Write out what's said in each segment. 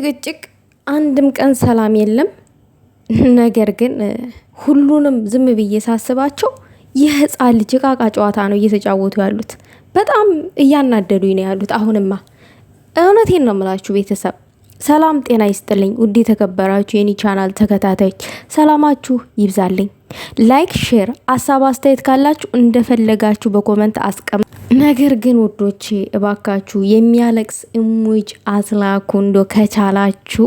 ጭቅጭቅ አንድም ቀን ሰላም የለም። ነገር ግን ሁሉንም ዝም ብዬ ሳስባቸው የህፃን ልጅ ዕቃቃ ጨዋታ ነው እየተጫወቱ ያሉት። በጣም እያናደዱኝ ነው ያሉት። አሁንማ እውነቴን ነው የምላችሁ ቤተሰብ ሰላም ጤና ይስጥልኝ። ውድ የተከበራችሁ የኒ ቻናል ተከታታዮች ሰላማችሁ ይብዛልኝ። ላይክ ሼር፣ ሀሳብ አስተያየት ካላችሁ እንደፈለጋችሁ በኮመንት አስቀም። ነገር ግን ውዶቼ እባካችሁ የሚያለቅስ እሙጅ አስላኩ። እንዶ ከቻላችሁ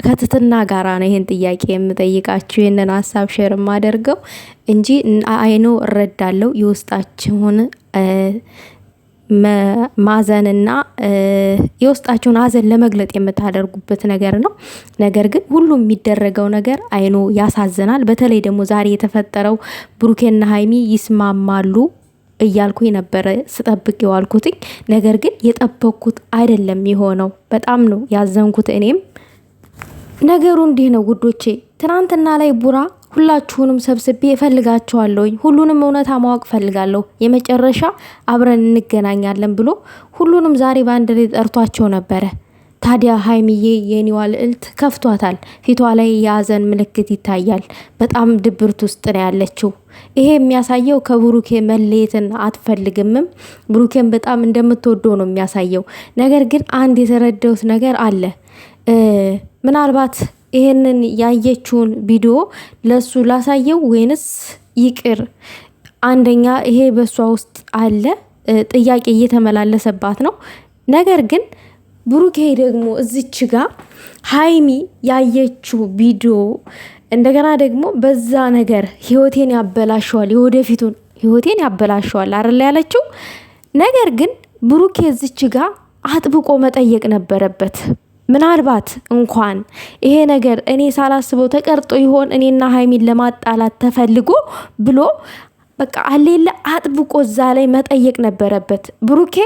ከትትና ጋራ ነው ይሄን ጥያቄ የምጠይቃችሁ። ይሄንን ሀሳብ ሼር የማደርገው እንጂ አይኖ እረዳለሁ የውስጣችሁን ማዘንና የውስጣችሁን ሀዘን ለመግለጥ የምታደርጉበት ነገር ነው። ነገር ግን ሁሉም የሚደረገው ነገር አይኖ ያሳዝናል። በተለይ ደግሞ ዛሬ የተፈጠረው ብሩኬና ሀይሚ ይስማማሉ እያልኩኝ ነበረ ስጠብቅ የዋልኩትኝ። ነገር ግን የጠበቅኩት አይደለም የሆነው። በጣም ነው ያዘንኩት። እኔም ነገሩ እንዲህ ነው ውዶቼ። ትናንትና ላይ ቡራ ሁላችሁንም ሰብስቤ እፈልጋችኋለሁኝ፣ ሁሉንም እውነታ ማወቅ ፈልጋለሁ፣ የመጨረሻ አብረን እንገናኛለን ብሎ ሁሉንም ዛሬ በአንድ ላይ ጠርቷቸው ነበረ። ታዲያ ሀይሚዬ የኔዋ ልዕልት ከፍቷታል። ፊቷ ላይ የሀዘን ምልክት ይታያል። በጣም ድብርት ውስጥ ነው ያለችው። ይሄ የሚያሳየው ከብሩኬ መለየትን አትፈልግምም። ብሩኬን በጣም እንደምትወደው ነው የሚያሳየው። ነገር ግን አንድ የተረዳሁት ነገር አለ። ምናልባት ይሄንን ያየችውን ቪዲዮ ለሱ ላሳየው ወይንስ ይቅር? አንደኛ ይሄ በሷ ውስጥ አለ ጥያቄ እየተመላለሰባት ነው። ነገር ግን ብሩኬ ደግሞ እዚች ጋር ሀይሚ ያየችው ቪዲዮ እንደገና ደግሞ በዛ ነገር ህይወቴን ያበላሸዋል፣ የወደፊቱን ህይወቴን ያበላሸዋል አይደል ያለችው። ነገር ግን ብሩኬ እዚች ጋር አጥብቆ መጠየቅ ነበረበት። ምናልባት እንኳን ይሄ ነገር እኔ ሳላስበው ተቀርጦ ይሆን እኔና ሀይሚን ለማጣላት ተፈልጎ ብሎ በቃ አሌለ አጥብቆ እዛ ላይ መጠየቅ ነበረበት ብሩኬ።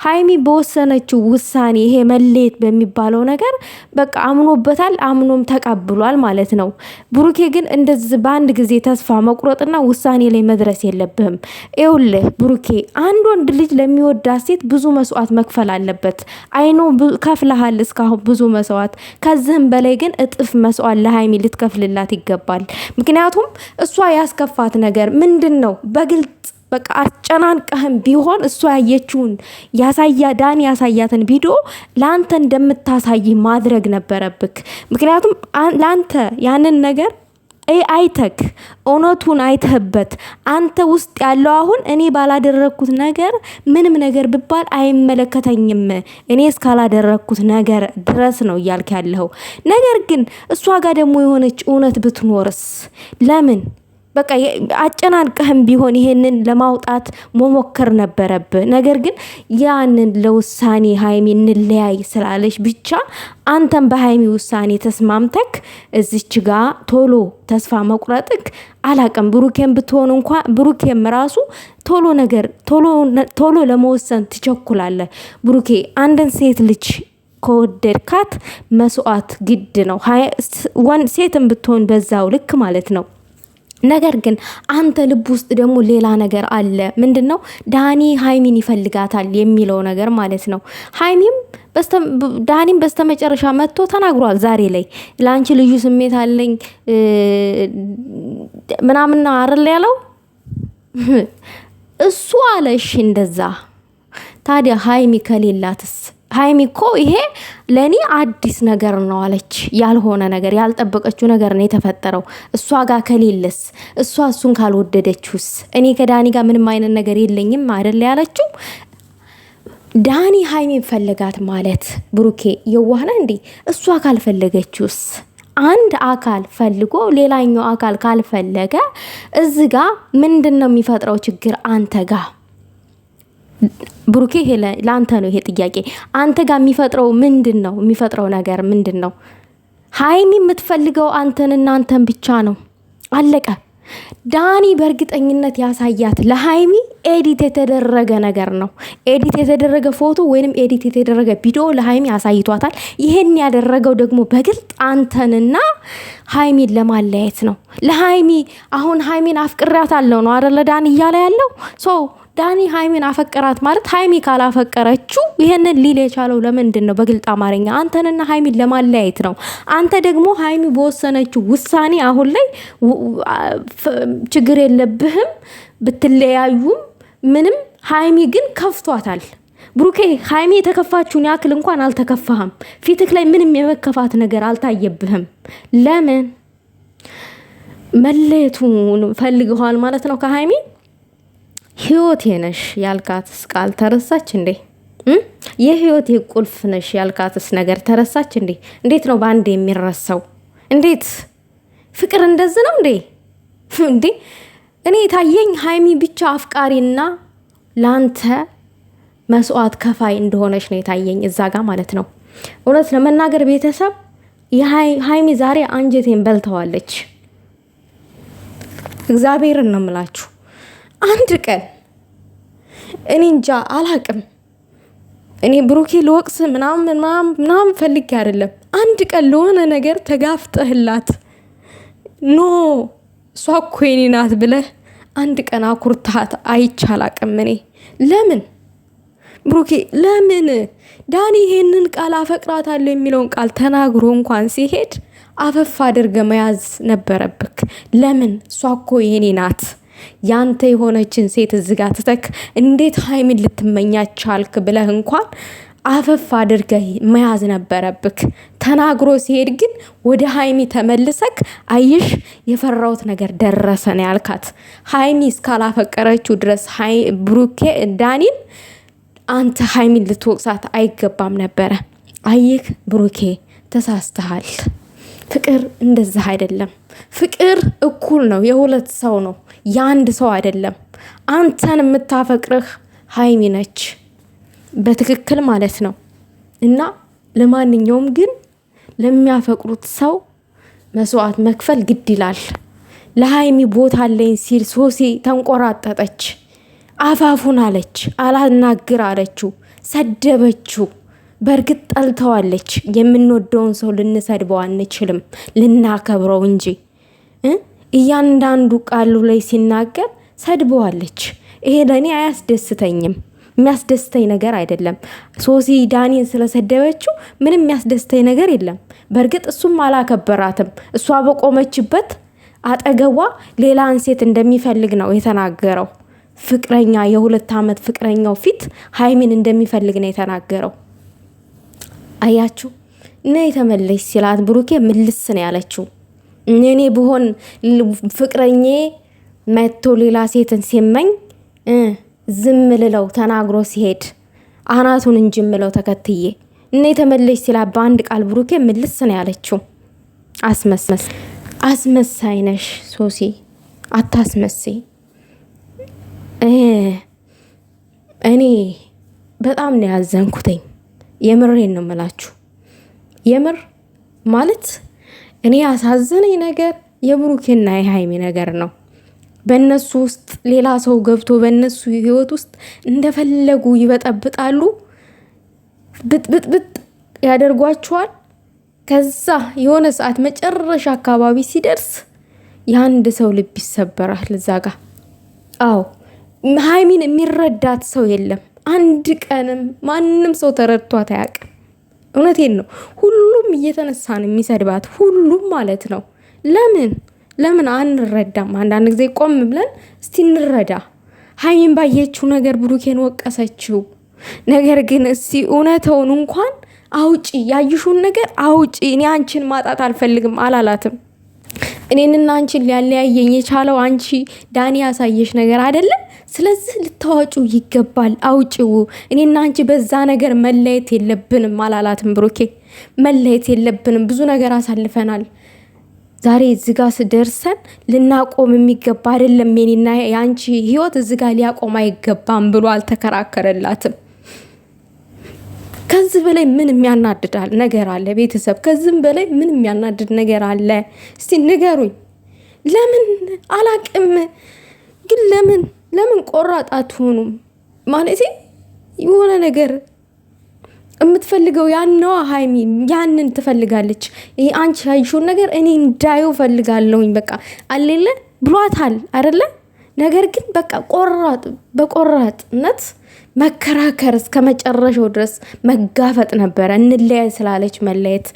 ሀይሚ በወሰነችው ውሳኔ ይሄ መለየት በሚባለው ነገር በቃ አምኖበታል፣ አምኖም ተቀብሏል ማለት ነው። ብሩኬ ግን እንደዚህ በአንድ ጊዜ ተስፋ መቁረጥና ውሳኔ ላይ መድረስ የለብህም። ይኸውልህ ብሩኬ፣ አንድ ወንድ ልጅ ለሚወዳት ሴት ብዙ መስዋዕት መክፈል አለበት። አይኖ ከፍለሃል እስካሁን ብዙ መስዋዕት፣ ከዚህም በላይ ግን እጥፍ መስዋዕት ለሀይሚ ልትከፍልላት ይገባል። ምክንያቱም እሷ ያስከፋት ነገር ምንድን ነው? በግልጽ በቃ አጨናንቀህም ቢሆን እሷ ያየችውን ዳኒ ያሳያትን ቪዲዮ ለአንተ እንደምታሳይ ማድረግ ነበረብክ። ምክንያቱም ለአንተ ያንን ነገር አይተክ እውነቱን አይተህበት አንተ ውስጥ ያለው አሁን እኔ ባላደረግኩት ነገር ምንም ነገር ብባል አይመለከተኝም እኔ እስካላደረግኩት ነገር ድረስ ነው እያልክ ያለው። ነገር ግን እሷ ጋር ደግሞ የሆነች እውነት ብትኖርስ? ለምን በቃ አጨናንቀህም ቢሆን ይሄንን ለማውጣት መሞከር ነበረብህ። ነገር ግን ያንን ለውሳኔ ሀይሚ እንለያይ ስላለች ብቻ አንተም በሀይሚ ውሳኔ ተስማምተክ እዚች ጋ ቶሎ ተስፋ መቁረጥክ አላቅም። ብሩኬም ብትሆን እንኳን ብሩኬም ራሱ ቶሎ ለመወሰን ትቸኩላለህ። ብሩኬ አንድን ሴት ልጅ ከወደድካት መስዋዕት ግድ ነው። ሴትም ብትሆን በዛው ልክ ማለት ነው። ነገር ግን አንተ ልብ ውስጥ ደግሞ ሌላ ነገር አለ። ምንድነው? ዳኒ ሀይሚን ይፈልጋታል የሚለው ነገር ማለት ነው። ዳኒም በስተመጨረሻ መጥቶ ተናግሯል። ዛሬ ላይ ለአንቺ ልዩ ስሜት አለኝ ምናምን አይደል ያለው እሱ አለሽ እንደዛ። ታዲያ ሀይሚ ከሌላትስ? ሀይሚ እኮ ይሄ ለኔ አዲስ ነገር ነው አለች። ያልሆነ ነገር ያልጠበቀችው ነገር ነው የተፈጠረው። እሷ ጋር ከሌለስ? እሱን ካልወደደችውስ? እኔ ከዳኒ ጋር ምንም አይነት ነገር የለኝም አይደል ያለችው። ዳኒ ሀይሚ ፈልጋት ማለት ብሩኬ የዋህና እንዴ? እሷ ካልፈለገችውስ? አንድ አካል ፈልጎ ሌላኛው አካል ካልፈለገ እዚህ ጋር ምንድነው የሚፈጥረው ችግር አንተ ጋር? ብሩኬ ለአንተ ነው ይሄ ጥያቄ። አንተ ጋር የሚፈጥረው ምንድነው? የሚፈጥረው ነገር ምንድነው? ሀይሚ የምትፈልገው አንተንና አንተን ብቻ ነው። አለቀ። ዳኒ በእርግጠኝነት ያሳያት ለሀይሚ ኤዲት የተደረገ ነገር ነው። ኤዲት የተደረገ ፎቶ ወይንም ኤዲት የተደረገ ቪዲዮ ለሀይሚ አሳይቷታል። ይሄን ያደረገው ደግሞ በግልጥ አንተንና ሀይሚን ለማለያየት ነው። ለሀይሚ አሁን ሀይሚን አፍቅራታለሁ ነው አይደለ ዳኒ እያለ ያለው። ዳኒ ሃይሚን አፈቀራት ማለት ሃይሚ ካላፈቀረችው ይሄንን ሊል የቻለው ለምንድን ነው? በግልጽ አማርኛ አንተንና ሃይሚን ለማለያየት ነው። አንተ ደግሞ ሃይሚ በወሰነችው ውሳኔ አሁን ላይ ችግር የለብህም ብትለያዩም ምንም። ሃይሚ ግን ከፍቷታል። ብሩኬ ሃይሚ የተከፋችውን ያክል እንኳን አልተከፋህም። ፊትክ ላይ ምንም የመከፋት ነገር አልታየብህም። ለምን? መለየቱን ፈልገዋል ማለት ነው ከሃይሚ። ህይወቴ ነሽ ያልካትስ ቃል ተረሳች እንዴ? የህይወቴ ቁልፍ ነሽ ያልካትስ ነገር ተረሳች እንዴ? እንዴት ነው በአንድ የሚረሳው? እንዴት ፍቅር እንደዚህ ነው እንዴ? እንዴ እኔ ታየኝ ሃይሚ ብቻ አፍቃሪና ላንተ መስዋዕት ከፋይ እንደሆነች ነው የታየኝ እዛ ጋር ማለት ነው። እውነት ለመናገር ቤተሰብ ሃይሚ ዛሬ አንጀቴን በልተዋለች። እግዚአብሔርን ነው የምላችሁ። አንድ ቀን እኔ እንጃ አላቅም። እኔ ብሩኬ ልወቅስ ምናምን ፈልጌ አይደለም። አንድ ቀን ለሆነ ነገር ተጋፍጠህላት ኖ እሷ እኮ የኔ ናት ብለህ አንድ ቀን አኩርታት አይቻላቅም። እኔ ለምን ብሩኬ ለምን ዳኒ ይሄንን ቃል አፈቅራታለሁ የሚለውን ቃል ተናግሮ እንኳን ሲሄድ አፈፍ አድርገ መያዝ ነበረብክ። ለምን እሷ እኮ የኔ ናት ያንተ የሆነችን ሴት እዝጋ ትተክ እንዴት ሃይሚን ልትመኛች ቻልክ ብለህ እንኳን አፈፍ አድርገህ መያዝ ነበረብክ። ተናግሮ ሲሄድ ግን ወደ ሃይሚ ተመልሰክ አይሽ የፈራውት ነገር ደረሰ ነው ያልካት። ሃይሚ እስካላፈቀረችው ድረስ ብሩኬ ዳኒን አንተ ሃይሚን ልትወቅሳት አይገባም ነበረ። አይክ ብሩኬ ተሳስተሃል። ፍቅር እንደዛ አይደለም። ፍቅር እኩል ነው፣ የሁለት ሰው ነው፣ የአንድ ሰው አይደለም። አንተን የምታፈቅርህ ሃይሚ ነች በትክክል ማለት ነው። እና ለማንኛውም ግን ለሚያፈቅሩት ሰው መስዋዕት መክፈል ግድ ይላል። ለሃይሚ ቦታ አለኝ ሲል ሶሲ ተንቆራጠጠች፣ አፋፉን አለች፣ አላናግር አለችው፣ ሰደበችው። በእርግጥ ጠልተዋለች። የምንወደውን ሰው ልንሰድበው አንችልም፣ ልናከብረው እንጂ። እያንዳንዱ ቃሉ ላይ ሲናገር ሰድበዋለች። ይሄ ለእኔ አያስደስተኝም፣ የሚያስደስተኝ ነገር አይደለም። ሶሲ ዳኒን ስለሰደበችው ምንም የሚያስደስተኝ ነገር የለም። በእርግጥ እሱም አላከበራትም። እሷ በቆመችበት አጠገቧ ሌላን ሴት እንደሚፈልግ ነው የተናገረው። ፍቅረኛ የ2 ዓመት ፍቅረኛው ፊት ሃይሚን እንደሚፈልግ ነው የተናገረው። አያችሁ እና የተመለሽ ሲላት ብሩኬ ምልስ ነው ያለችው። እኔ ብሆን ፍቅረኜ መጥቶ ሌላ ሴትን ሲመኝ ዝም ልለው ተናግሮ ሲሄድ አናቱን እንጂ ምለው ተከትዬ እና የተመለሽ ሲላት በአንድ ቃል ብሩኬ ምልስ ነው ያለችው። አስመሳይ ነሽ ሶሲ፣ አታስመሲ። እኔ በጣም ነው ያዘንኩትኝ። የምሬን ነው የምላችሁ። የምር ማለት እኔ ያሳዘነኝ ነገር የብሩኬና የሃይሚ ነገር ነው። በእነሱ ውስጥ ሌላ ሰው ገብቶ በእነሱ ህይወት ውስጥ እንደፈለጉ ይበጠብጣሉ፣ ብጥብጥብጥ ያደርጓቸዋል። ከዛ የሆነ ሰዓት መጨረሻ አካባቢ ሲደርስ የአንድ ሰው ልብ ይሰበራል እዛ ጋ። አዎ ሃይሚን የሚረዳት ሰው የለም። አንድ ቀንም ማንም ሰው ተረድቷት አያውቅም። እውነቴን ነው። ሁሉም እየተነሳ ነው የሚሰድባት፣ ሁሉም ማለት ነው። ለምን አንረዳም? አንዳንድ ጊዜ ቆም ብለን እስቲ እንረዳ። ሃይሚን ባየችው ነገር ብሩኬን ወቀሰችው። ነገር ግን እስቲ እውነተውን እንኳን አውጪ፣ ያይሹን ነገር አውጪ። እኔ አንቺን ማጣት አልፈልግም አላላትም። እኔንና አንቺን ሊያለያየኝ የቻለው አንቺ ዳኒ ያሳየሽ ነገር አይደለም። ስለዚህ ልታወጪው ይገባል፣ አውጪው። እኔና አንቺ በዛ ነገር መለየት የለብንም አላላትም ብሩኬ። መለየት የለብንም፣ ብዙ ነገር አሳልፈናል። ዛሬ እዚህ ጋር ስደርሰን ልናቆም የሚገባ አይደለም። የኔና የአንቺ ህይወት እዚህ ጋር ሊያቆም አይገባም ብሎ አልተከራከረላትም። ከዚህ በላይ ምን የሚያናድዳል ነገር አለ? ቤተሰብ ከዚህም በላይ ምን የሚያናድድ ነገር አለ? እስቲ ንገሩኝ። ለምን አላቅም፣ ግን ለምን ቆራጥ አትሆኑም? ማለት የሆነ ነገር የምትፈልገው ያነዋ ሃይሚ ያንን ትፈልጋለች። ይሄ አንቺ ያይሽውን ነገር እኔ እንዳየው ፈልጋለሁኝ። በቃ አለለ ብሏታል አይደለ? ነገር ግን በቃ በቆራጥነት መከራከር እስከ መጨረሻው ድረስ መጋፈጥ ነበረ። እንለያይ ስላለች መለየት